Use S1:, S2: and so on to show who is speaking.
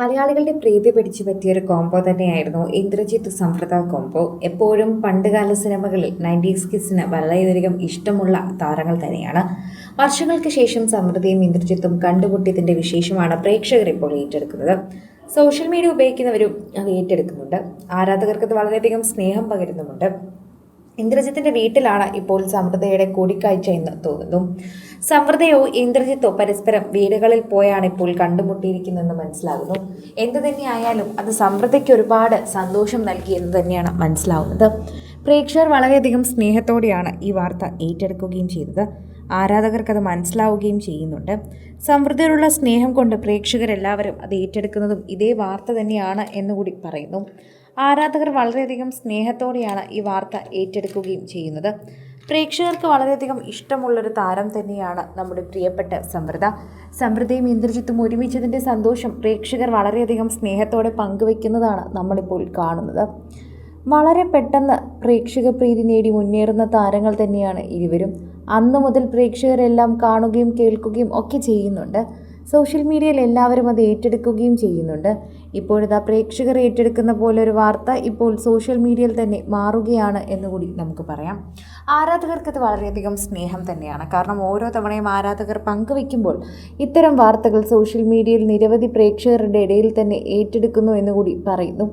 S1: മലയാളികളുടെ പ്രീതി പിടിച്ചു പറ്റിയൊരു കോംബോ തന്നെയായിരുന്നു ഇന്ദ്രജിത്ത് സംവൃത കോംബോ. എപ്പോഴും പണ്ടുകാല സിനിമകളിൽ 90s കിഡ്സിന് വളരെയധികം ഇഷ്ടമുള്ള താരങ്ങൾ തന്നെയാണ്. വർഷങ്ങൾക്ക് ശേഷം സമൃദ്ധിയും ഇന്ദ്രജിത്തും കണ്ടുമുട്ടിയതിന്റെ വിശേഷമാണ് പ്രേക്ഷകർ ഇപ്പോൾ ഏറ്റെടുക്കുന്നത്. സോഷ്യൽ മീഡിയ ഉപയോഗിക്കുന്നവരും അത് ഏറ്റെടുക്കുന്നുണ്ട്. ആരാധകർക്ക് അത് വളരെയധികം സ്നേഹം പകരുന്നുമുണ്ട്. ഇന്ദ്രജിത്തിന്റെ വീട്ടിലാണ് ഇപ്പോൾ സമൃദ്ധയുടെ കൂടിക്കാഴ്ച എന്ന് തോന്നുന്നു. സമൃദ്ധയോ ഇന്ദ്രജിത്തോ പരസ്പരം വീടുകളിൽ പോയാണ് ഇപ്പോൾ കണ്ടുമുട്ടിയിരിക്കുന്നതെന്ന് മനസ്സിലാകുന്നു. എന്തു തന്നെയായാലും അത് സമൃദ്ധയ്ക്ക് ഒരുപാട് സന്തോഷം നൽകിയെന്ന് തന്നെയാണ് മനസ്സിലാവുന്നത്. പ്രേക്ഷകർ വളരെയധികം സ്നേഹത്തോടെയാണ് ഈ വാർത്ത ഏറ്റെടുക്കുകയും ചെയ്തത്. ആരാധകർക്കത് മനസ്സിലാവുകയും ചെയ്യുന്നുണ്ട്. സമൃദ്ധിയോടുള്ള സ്നേഹം കൊണ്ട് പ്രേക്ഷകരെല്ലാവരും അത് ഏറ്റെടുക്കുന്നതും ഇതേ വാർത്ത തന്നെയാണ് എന്നുകൂടി പറയുന്നു. ആരാധകർ വളരെയധികം സ്നേഹത്തോടെയാണ് ഈ വാർത്ത ഏറ്റെടുക്കുകയും ചെയ്യുന്നത്. പ്രേക്ഷകർക്ക് വളരെയധികം ഇഷ്ടമുള്ളൊരു താരം തന്നെയാണ് നമ്മുടെ പ്രിയപ്പെട്ട സമൃദ്ധ. സമൃദ്ധയും ഇന്ദ്രജിത്തും ഒരുമിച്ചതിൻ്റെ സന്തോഷം പ്രേക്ഷകർ വളരെയധികം സ്നേഹത്തോടെ പങ്കുവെക്കുന്നതാണ് നമ്മളിപ്പോൾ കാണുന്നത്. വളരെ പെട്ടെന്ന് പ്രേക്ഷക പ്രീതി നേടി മുന്നേറുന്ന താരങ്ങൾ തന്നെയാണ് ഇരുവരും. അന്നു മുതൽ പ്രേക്ഷകരെല്ലാം കാണുകയും കേൾക്കുകയും ഒക്കെ ചെയ്യുന്നുണ്ട്. സോഷ്യൽ മീഡിയയിൽ എല്ലാവരും അത് ഏറ്റെടുക്കുകയും ചെയ്യുന്നുണ്ട്. ഇപ്പോഴിതാ പ്രേക്ഷകർ ഏറ്റെടുക്കുന്ന പോലൊരു വാർത്ത ഇപ്പോൾ സോഷ്യൽ മീഡിയയിൽ തന്നെ മാറുകയാണ് എന്നുകൂടി നമുക്ക് പറയാം. ആരാധകർക്ക് അത് വളരെയധികം സ്നേഹം തന്നെയാണ്. കാരണം ഓരോ തവണയും ആരാധകർ പങ്കുവയ്ക്കുമ്പോൾ ഇത്തരം വാർത്തകൾ സോഷ്യൽ മീഡിയയിൽ നിരവധി പ്രേക്ഷകരുടെ ഇടയിൽ തന്നെ ഏറ്റെടുക്കുന്നു എന്നുകൂടി പറയുന്നു.